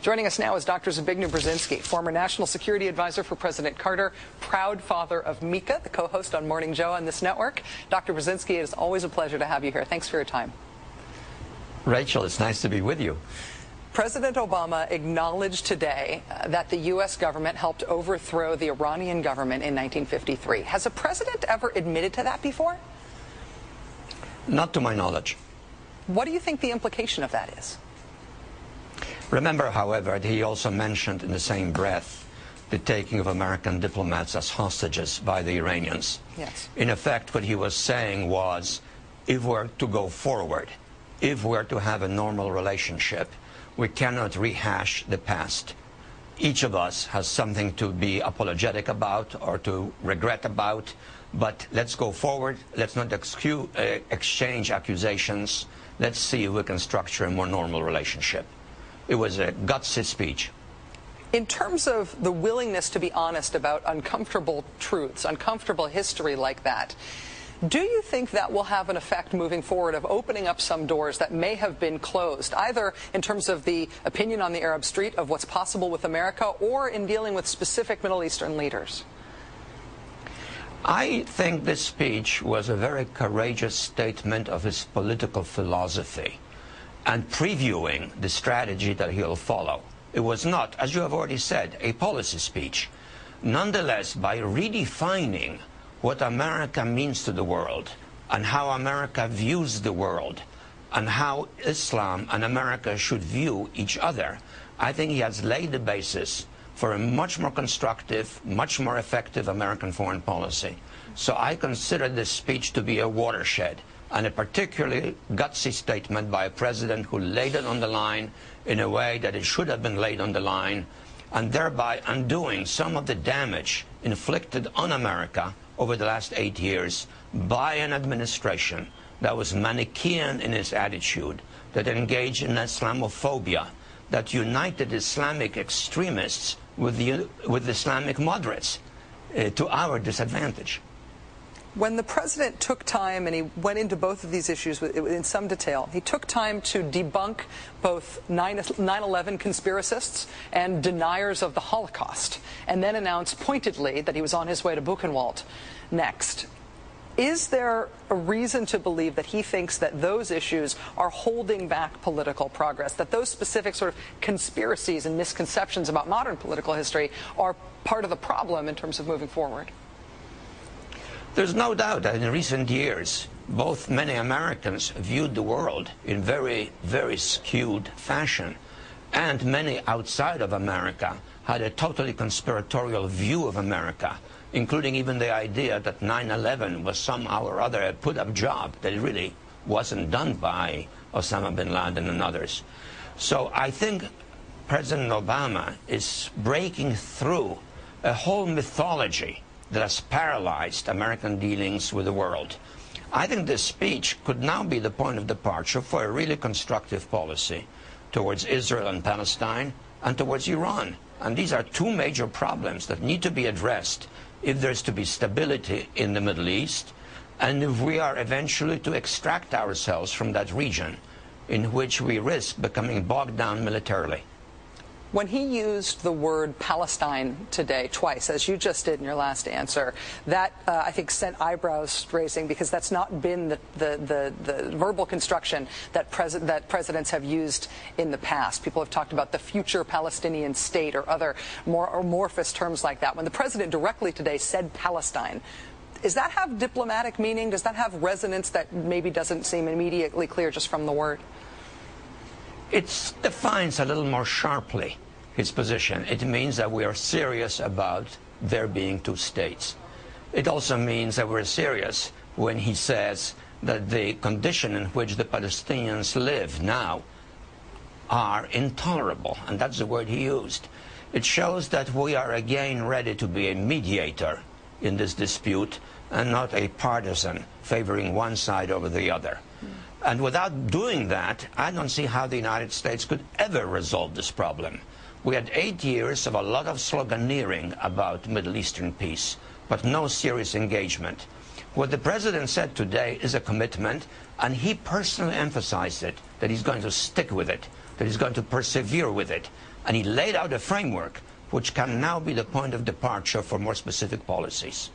Joining us now is Dr. Zbigniew Brzezinski, former National Security Advisor for President Carter, proud father of Mika, the co-host on Morning Joe on this network. Dr. Brzezinski, it is always a pleasure to have you here. Thanks for your time. Rachel, it's nice to be with you. President Obama acknowledged today that the U.S. government helped overthrow the Iranian government in 1953. Has a president ever admitted to that before? Not to my knowledge. What do you think the implication of that is? Remember, however, that he also mentioned in the same breath the taking of American diplomats as hostages by the Iranians. Yes. In effect, what he was saying was, if we're to go forward, if we're to have a normal relationship, we cannot rehash the past. Each of us has something to be apologetic about or to regret about, but let's go forward. Let's not exchange accusations. Let's see if we can structure a more normal relationship. It was a gutsy speech. In terms of the willingness to be honest about uncomfortable truths, uncomfortable history like that, do you think that will have an effect moving forward of opening up some doors that may have been closed, either in terms of the opinion on the Arab street of what's possible with America or in dealing with specific Middle Eastern leaders? I think this speech was a very courageous statement of his political philosophy and previewing the strategy that he'll follow. It was not, as you have already said, a policy speech. Nonetheless, by redefining what America means to the world and how America views the world and how Islam and America should view each other, I think he has laid the basis for a much more constructive, much more effective American foreign policy. So I consider this speech to be a watershed and a particularly gutsy statement by a president who laid it on the line in a way that it should have been laid on the line, and thereby undoing some of the damage inflicted on America over the last 8 years by an administration that was Manichaean in its attitude, that engaged in Islamophobia, that united Islamic extremists with Islamic moderates to our disadvantage. When the president took time, and he went into both of these issues in some detail, he took time to debunk both 9/11 conspiracists and deniers of the Holocaust, and then announced pointedly that he was on his way to Buchenwald next. Is there a reason to believe that he thinks that those issues are holding back political progress, that those specific sort of conspiracies and misconceptions about modern political history are part of the problem in terms of moving forward? There's no doubt that in recent years, many Americans viewed the world in very, very skewed fashion, and many outside of America had a totally conspiratorial view of America, including even the idea that 9/11 was somehow or other a put-up job, that it really wasn't done by Osama bin Laden and others. So I think President Obama is breaking through a whole mythology that has paralyzed American dealings with the world. I think this speech could now be the point of departure for a really constructive policy towards Israel and Palestine and towards Iran. And these are two major problems that need to be addressed if there's to be stability in the Middle East and if we are eventually to extract ourselves from that region in which we risk becoming bogged down militarily. When he used the word Palestine today twice, as you just did in your last answer, that I think sent eyebrows raising, because that's not been the verbal construction that presidents have used in the past. People have talked about the future Palestinian state or other more amorphous terms like that. When the president directly today said Palestine, does that have diplomatic meaning? Does that have resonance that maybe doesn't seem immediately clear just from the word? It defines a little more sharply his position. It means that we are serious about there being two states. It also means that we're serious when he says that the condition in which the Palestinians live now are intolerable, and that's the word he used. It shows that we are again ready to be a mediator in this dispute and not a partisan favoring one side over the other. And without doing that, I don't see how the United States could ever resolve this problem. We had 8 years of a lot of sloganeering about Middle Eastern peace, but no serious engagement. What the president said today is a commitment, and he personally emphasized it, that he's going to stick with it. that he's going to persevere with it. And he laid out a framework which can now be the point of departure for more specific policies.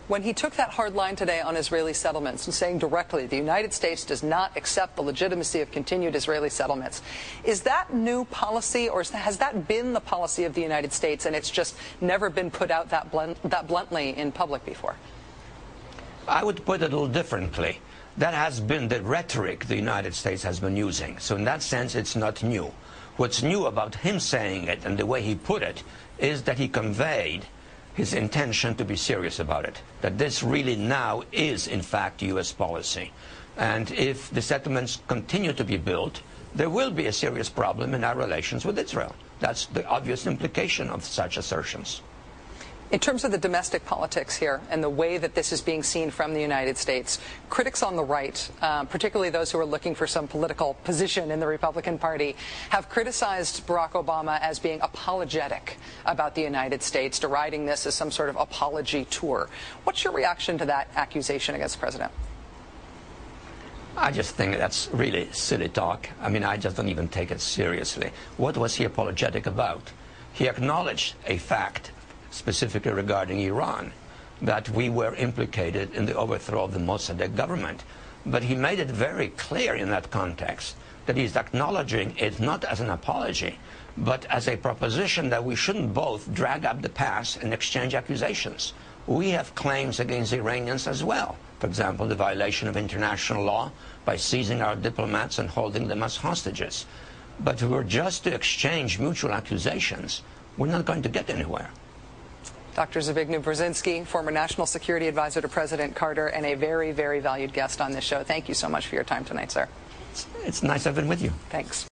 When he took that hard line today on Israeli settlements and saying directly the United States does not accept the legitimacy of continued Israeli settlements, is that new policy, or has that been the policy of the United States and it's just never been put out that bluntly in public before? I would put it a little differently. That has been the rhetoric the United States has been using. So in that sense, it's not new. What's new about him saying it and the way he put it is that he conveyed his intention to be serious about it, that this really now is, in fact, U.S. policy. And if the settlements continue to be built, there will be a serious problem in our relations with Israel. That's the obvious implication of such assertions. In terms of the domestic politics here and the way that this is being seen from the United States, critics on the right, particularly those who are looking for some political position in the Republican Party, have criticized Barack Obama as being apologetic about the United States, deriding this as some sort of apology tour. What's your reaction to that accusation against the president? I just think that's really silly talk. I mean, I just don't even take it seriously. What was he apologetic about? He acknowledged a fact, specifically regarding Iran, that we were implicated in the overthrow of the Mossadegh government. But he made it very clear in that context that he's acknowledging it not as an apology, but as a proposition that we shouldn't both drag up the past and exchange accusations. We have claims against the Iranians as well. For example, the violation of international law by seizing our diplomats and holding them as hostages. But if we were just to exchange mutual accusations, we're not going to get anywhere. Dr. Zbigniew Brzezinski, former National Security Advisor to President Carter, and a very, very valued guest on this show. Thank you so much for your time tonight, sir. It's nice having been with you. Thanks.